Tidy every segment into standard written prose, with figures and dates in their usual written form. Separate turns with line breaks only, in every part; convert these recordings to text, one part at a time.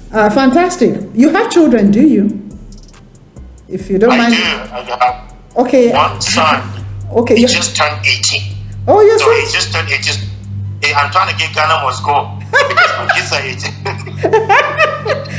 Fantastic. You have children, do you? If you don't mind.
I have
Okay.
one son.
Okay.
He just turned 18.
Oh, yes.
So he just turned 18. I'm trying to get Ghana must go because my kids are 18.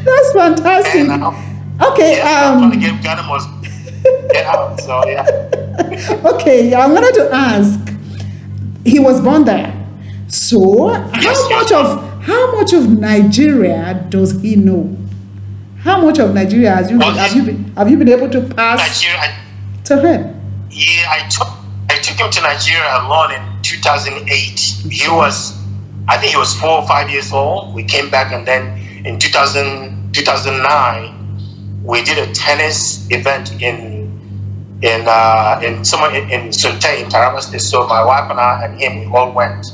That's fantastic. Okay.
Yes, I'm trying to get Ghana must get out. So yeah.
Okay, I wanted to ask. He was born there. So how much of Nigeria does he know? How much of Nigeria have you been able to pass
Nigeria,
to him?
Yeah, I took him to Nigeria alone in 2008. I think he was 4 or 5 years old. We came back, and then in 2009 we did a tennis event in somewhere in Sunte in Taraba State. So my wife and I and him, we all went.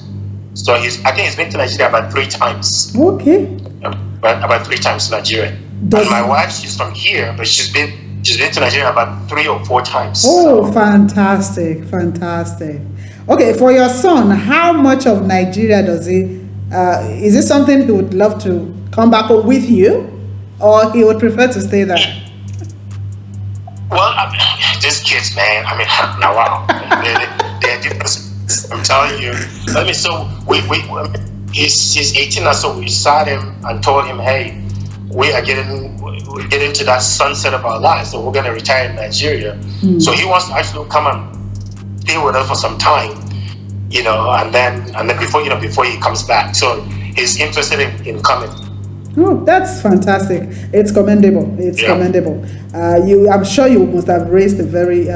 So I think he's been to Nigeria about 3 times.
Okay.
About 3 times to Nigeria. And my wife, she's from here, but she's been to Nigeria about 3 or 4 times.
Oh, so. Fantastic. Okay, for your son, how much of Nigeria does he? Is it something he would love to come back with you, or he would prefer to stay there?
Well, these kids, man. I mean, now wow, they're different. I'm telling you. So he's 18 now, so we sat him and told him, hey, we're getting to that sunset of our lives, so we're going to retire in Nigeria. So he wants to actually come and stay with us for some time, and then before he comes back. So he's interested in coming.
Oh, that's fantastic! It's commendable. Commendable. I'm sure you must have raised a very,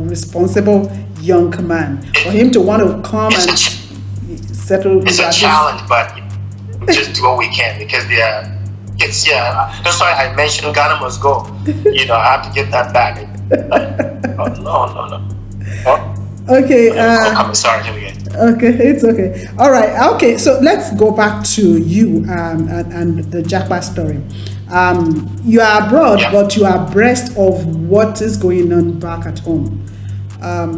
responsible young man. For him to want to come and settle.
It's a challenge, but just do what we can because it's that's why I mentioned Ghana must go. I have to get that back. No.
Okay.
I'm sorry. Here we go.
Okay, it's okay. All right. Okay, so let's go back to you and the Japa story. You are abroad, but you are abreast of what is going on back at home.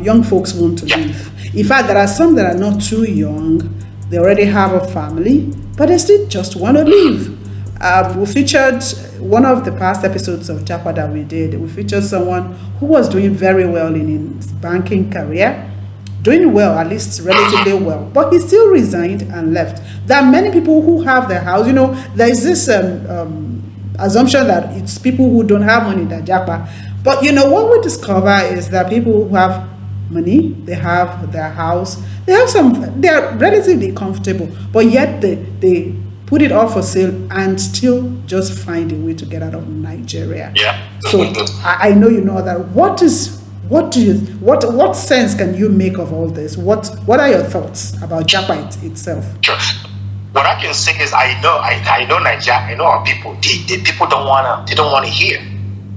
Young folks want to leave. In fact, there are some that are not too young. They already have a family, but they still just want to leave. We featured one of the past episodes of Japa that we did. We featured someone who was doing very well in his banking career, doing well, at least relatively well, but he still resigned and left. There are many people who have their house. There is this assumption that it's people who don't have money that Japa. But what we discover is that people who have money, they have their house, they're relatively comfortable, but yet they put it all for sale and still just find a way to get out of Nigeria.
Yeah.
So I know you know that. What sense can you make of all this? What are your thoughts about Japa itself?
Sure. What I can say is I know Nigeria. I know our people. The people don't wanna hear.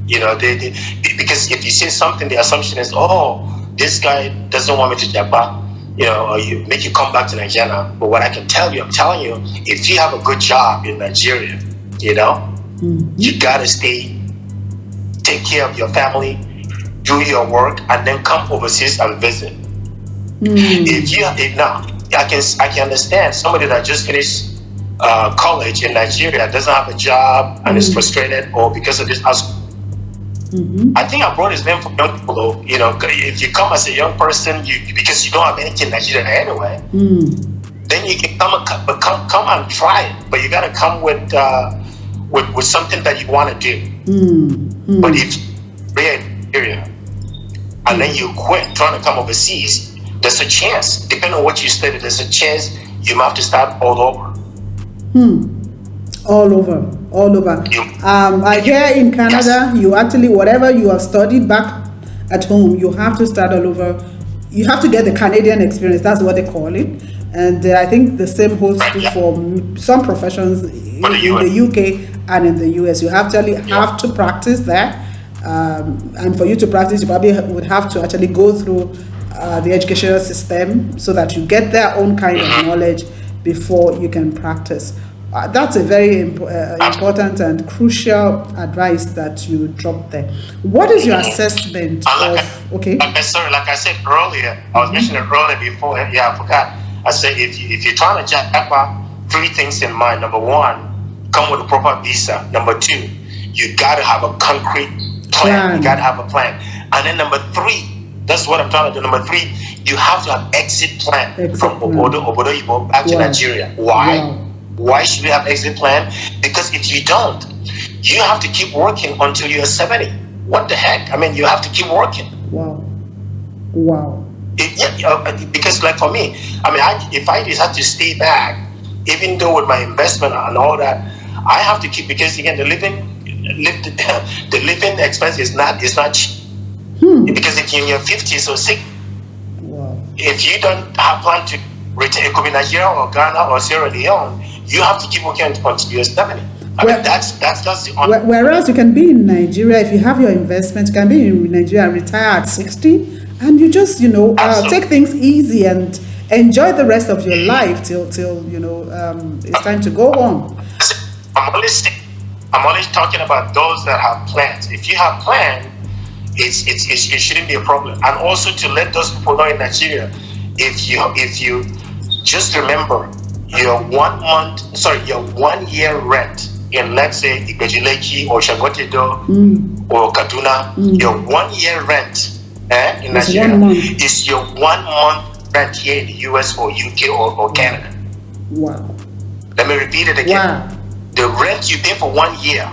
Because if you say something, the assumption is, oh, this guy doesn't want me to Japa. Or you make you come back to Nigeria. But what I'm telling you, if you have a good job in Nigeria, you gotta take care of your family, do your work, and then come overseas and visit. I can understand somebody that just finished college in Nigeria doesn't have a job and is frustrated, or because of this. I think abroad is meant for young people, though. If you come as a young person, because you don't have anything in Nigeria anyway, then you can come and try it. But you gotta come with something that you want to do. But if you're in Nigeria and then you quit trying to come overseas, there's a chance, depending on what you study, there's a chance you might have to start all over.
All over. I hear in Canada, you actually, whatever you have studied back at home, you have to start all over. You have to get the Canadian experience. That's what they call it. And I think the same holds true for some professions in the UK and in the US. You actually have to practice there. And for you to practice, you probably would have to actually go through the educational system so that you get their own kind of knowledge before you can practice. That's a very important and crucial advice that you dropped there. What is your assessment of? Okay.
Like I said earlier, I was mentioning earlier before. Yeah, I forgot. I said if you're trying to Japa three things in mind. Number one, come with a proper visa. Number two, you got to have a concrete plan. You got to have a plan. And then number three, that's what I'm trying to do. Number three, you have to have exit plan from Obodo Ibo back to Nigeria. Why? Why should we have exit plan? Because if you don't, you have to keep working until you're 70. What the heck? I mean, you have to keep working.
Wow.
Because like for me, I mean, if I decide to stay back, even though with my investment and all that, I have to keep, because again, the living expense is not cheap. Because if you're in your 50s or 60s, if you don't have plan to return, it could be Nigeria or Ghana or Sierra Leone, you have to keep working until you're 70. I mean, that's the
whereas you can be in Nigeria, if you have your investment, you can be in Nigeria and retire at 60, and you just take things easy and enjoy the rest of your life till it's time to go home.
I'm only talking about those that have plans. If you have plans, it shouldn't be a problem. And also to let those people know in Nigeria, if you just remember your 1 year rent in, let's say, Ibejileki or Shagotedo or Kaduna, your 1 year rent in Nigeria is your 1 month rent here in the US or UK or Canada.
Wow.
Let me repeat it again.
Wow.
The rent you pay for 1 year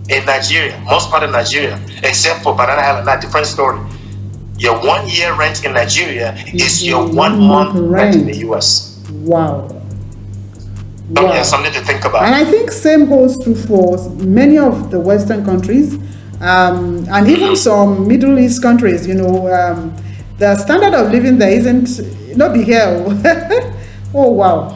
in Nigeria, most part of Nigeria, except for Banana Island, that's a different story. Your 1 year rent in Nigeria is your 1 month rent in the US.
Wow.
Something to think about.
And I think same holds true for many of the Western countries, and even some Middle East countries. The standard of living there isn't not be here. Oh wow.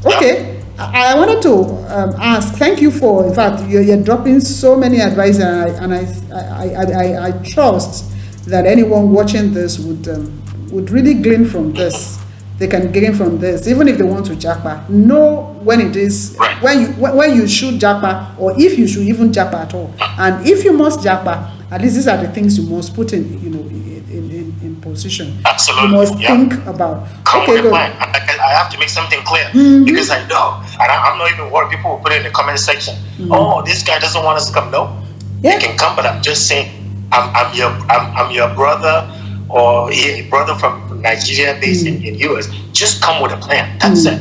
Okay. I wanted to ask. Thank you for. In fact, you're dropping so many advice, and I trust that anyone watching this would really glean from this. They can gain from this, even if they want to Japa. Know when it is, when you should Japa, or if you should even Japa at all. And if you must Japa, at least these are the things you must put in position.
Absolutely.
You must think about.
Okay, good. I have to make something clear because I know, and I'm not even worried. People will put it in the comment section. Oh, this guy doesn't want us to come. No, you can come, but I'm just saying, I'm your brother or a brother from Nigeria based in US. Just come with a plan. That's it.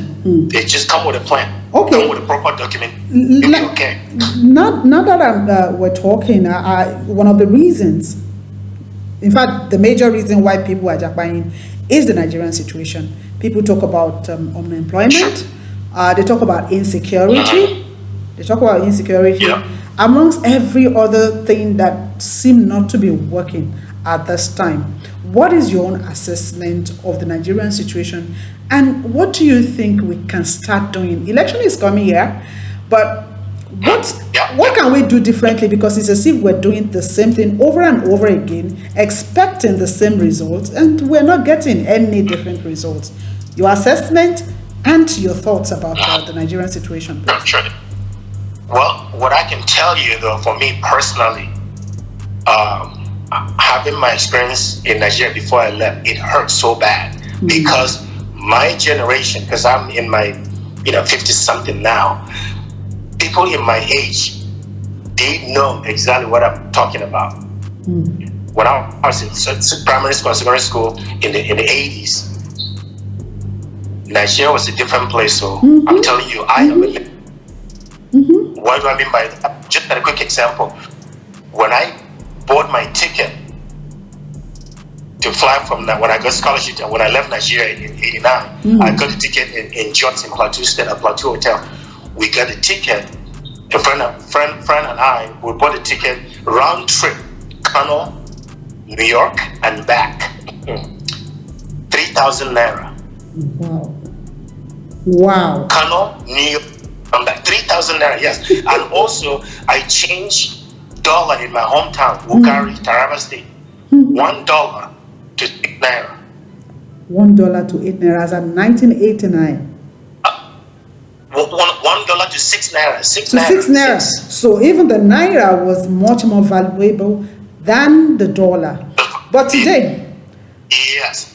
They just come with a plan.
Okay.
Come with a proper document. You'll be okay.
Now that we're talking, one of the reasons, in fact, the major reason why people are Japaning is the Nigerian situation. People talk about unemployment. They talk about insecurity. Amongst every other thing that seem not to be working at this time. What is your own assessment of the Nigerian situation, and what do you think we can start doing? Election is coming here, but what can we do differently? Because it's as if we're doing the same thing over and over again, expecting the same results, and we're not getting any different results. Your assessment and your thoughts about the Nigerian situation, please.
Sure. Well, what I can tell you, though, for me personally, having my experience in Nigeria before I left, it hurt so bad because my generation, because I'm in my 50-something now, people in my age, they know exactly what I'm talking about. When I was in primary school, secondary school in the 80s, Nigeria was a different place. So I'm telling you, I am a what do I mean by that? Just a quick example. When I bought my ticket to fly from that, when I got scholarship and when I left Nigeria in 89, I got a ticket in Johnson, Plateau State, at Plateau Hotel. We got a ticket, a friend and I, we bought a ticket round trip, Kano, New York and back. 3,000 naira.
Wow.
Kano, New York, and back. 3,000 naira, yes. And also I changed dollar in my hometown, Wukari, Taraba State. $1 to 8 naira.
$1 to 8 naira as in 1989.
$1 to 6 naira. 6
to
naira.
6 naira. So even the naira was much more valuable than the dollar. But today,
yes.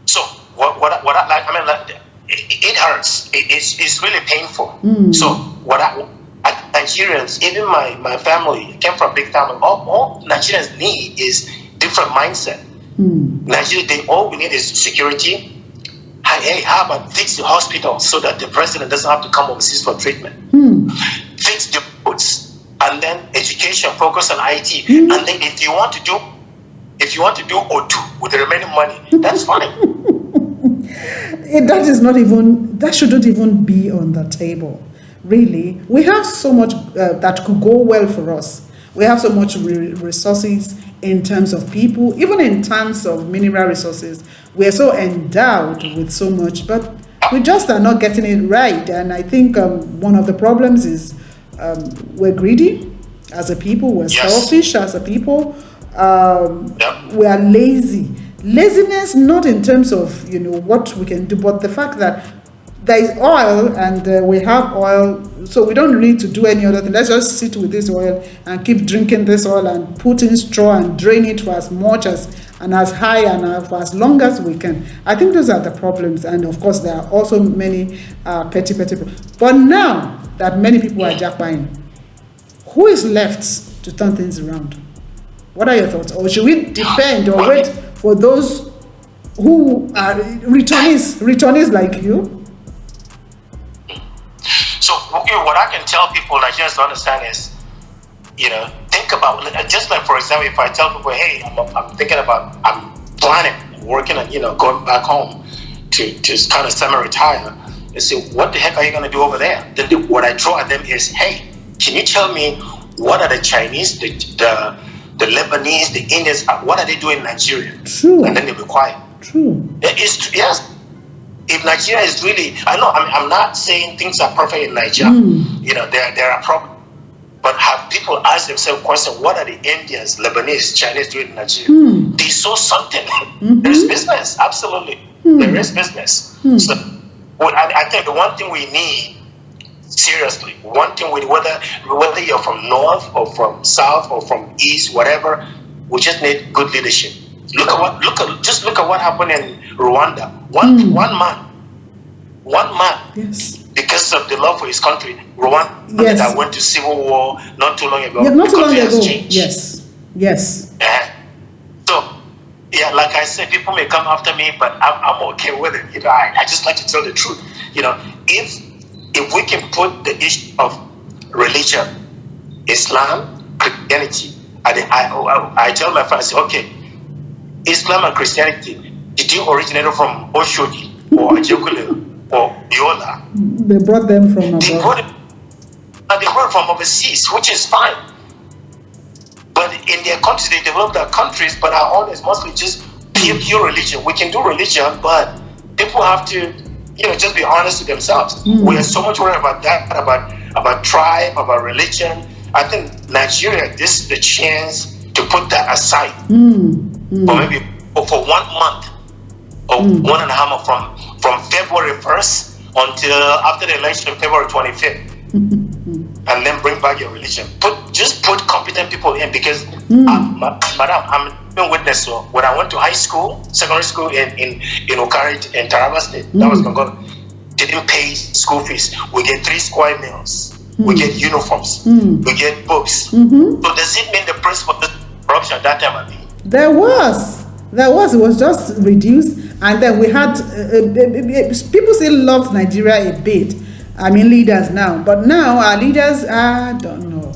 So what I like, it hurts. It's really painful. So Nigerians, even my family came from a big family. All Nigerians need is different mindset. Nigeria, all we need is security. Hey, how about fix the hospital so that the president doesn't have to come overseas for treatment? Fix the roads, and then education, focus on IT, and then if you want to do O2 with the remaining money, that's fine.
That shouldn't even be on the table. Really, we have so much that could go well for us. We have so much resources in terms of people, even in terms of mineral resources. We are so endowed with so much, but we just are not getting it right. And I think one of the problems is we're greedy as a people, we're selfish as a people, we are lazy. Laziness, not in terms of what we can do, but the fact that there is oil and we have oil, so we don't need to do any other thing. Let's just sit with this oil and keep drinking this oil and put in straw and drain it for as much and as high and for as long as we can. I think those are the problems, and of course there are also many petty problems. But now that many people are jackpotting, who is left to turn things around? What are your thoughts? Or should we depend or wait for those who are returnees like you?
So what I can tell people, Nigerians, to understand is, think about, just like, for example, if I tell people, hey, I'm thinking about, I'm planning, working on, going back home to kind of semi-retire, they say, what the heck are you going to do over there? Then what I throw at them is, hey, can you tell me what are the Chinese, the Lebanese, the Indians, what are they doing in Nigeria?
True.
And then they'll be quiet.
True.
Yes. If Nigeria is really, I'm not saying things are perfect in Nigeria. There are problems. But have people asked themselves question, what are the Indians, Lebanese, Chinese doing in Nigeria? They saw something. There's business, absolutely. There is business. So I think the one thing we need, seriously, whether you're from north or from south or from east, whatever, we just need good leadership. Look at what happened in Rwanda. One man.
Yes.
Because of the love for his country, Rwanda that went to civil war not too long ago.
Yeah, not too long ago.
Yes. So, like I said, people may come after me, but I'm okay with it. I just like to tell the truth. If we can put the issue of religion, Islam, Christianity, I tell my friends, okay, Islam and Christianity, did you originate from Oshodi or Ajokule or Yola?
They brought them from abroad.
They brought from overseas, which is fine. But in their countries, they developed their countries, but our own is mostly just pure religion. We can do religion, but people have to, just be honest with themselves. We are so much worried about that, about tribe, about religion. I think Nigeria, this is the chance to put that aside. Or maybe for 1 month or 1.5 months from February 1st until after the election, February 25th. And then bring back your religion. Just put competent people in, because madam, I'm a witness. So when I went to secondary school in Okari in Taraba State, that was Congo, didn't pay school fees. We get 3 square meals. We get uniforms. We get books. So does it mean the principal corruption at that time?
There was. It was just reduced, and then we had people still loved Nigeria a bit. I mean, leaders now, but now our leaders, I don't know.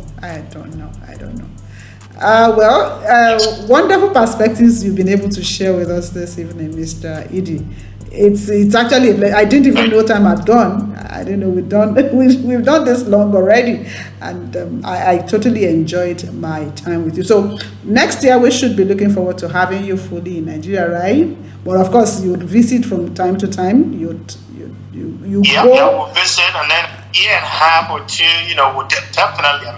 Wonderful perspectives you've been able to share with us this evening, Mr. Idi. It's actually, I didn't even know time had gone. I didn't know we've done this long already, and I totally enjoyed my time with you. So next year we should be looking forward to having you fully in Nigeria, right? But of course you would visit from time to time. You go.
We'll visit, and then a year and a half or two, we'll definitely.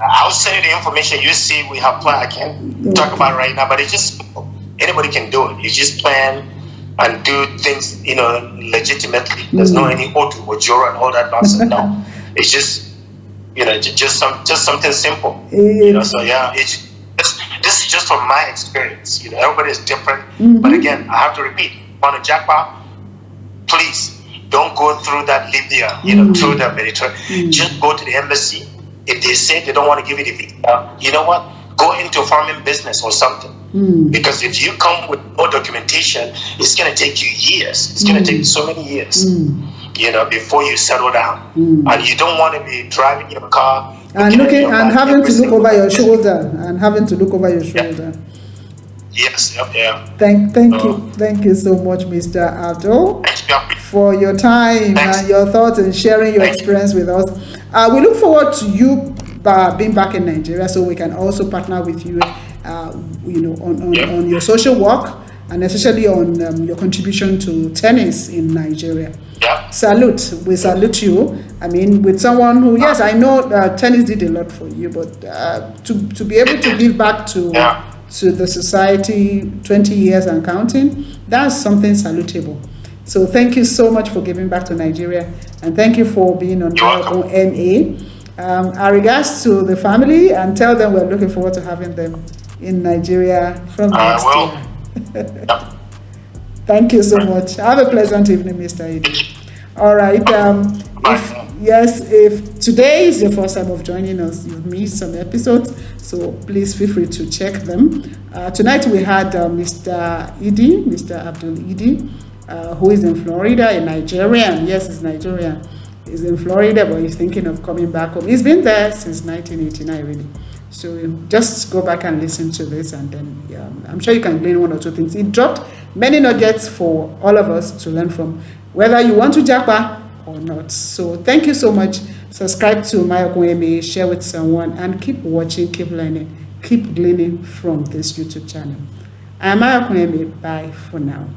I'll send you the information. You see, we have plan. I can't talk about it right now, but it's just anybody can do it. You just plan and do things, legitimately. There's no any Odu or Joro and all that nonsense. No, it's just, just something simple. So this is just from my experience. Everybody is different. But again, I have to repeat, on a Japa, please go through that Libya, through the Mediterranean, just go to the embassy. If they say they don't want to give you the visa, you know what? Go into farming business or something. Because if you come with no documentation, it's going to take you years. It's going to take so many years, before you settle down. And you don't want to be driving your car
and having to look over your shoulder.
Yes, yeah.
Thank you so much, Mr. Abdul, for your time and your thoughts and sharing your experience with us. We look forward to you being back in Nigeria, so we can also partner with you, on your social work, and especially on your contribution to tennis in Nigeria.
Yeah.
We salute you. I mean, with someone who, yes, I know tennis did a lot for you, but to be able to give back to the society, 20 years and counting, that's something salutable. So thank you so much for giving back to Nigeria, and thank you for being on Mayokun MA. Our regards to the family, and tell them we're looking forward to having them in Nigeria from next year. Thank you so much. Have a pleasant evening, Mr. Idi. All right. If today is your first time of joining us, you've missed some episodes, so please feel free to check them. Tonight we had Mr. Abdul Idi, who is in Florida, a Nigerian. Yes, he's Nigerian. He's in Florida, but he's thinking of coming back home. He's been there since 1989, really. So just go back and listen to this, and then I'm sure you can glean one or two things. It dropped many nuggets for all of us to learn from, whether you want to Japa or not. So thank you so much. Subscribe to Mayokun MA, share with someone, and keep watching, keep learning, keep gleaning from this YouTube channel. I'm Mayokun MA. Bye for now.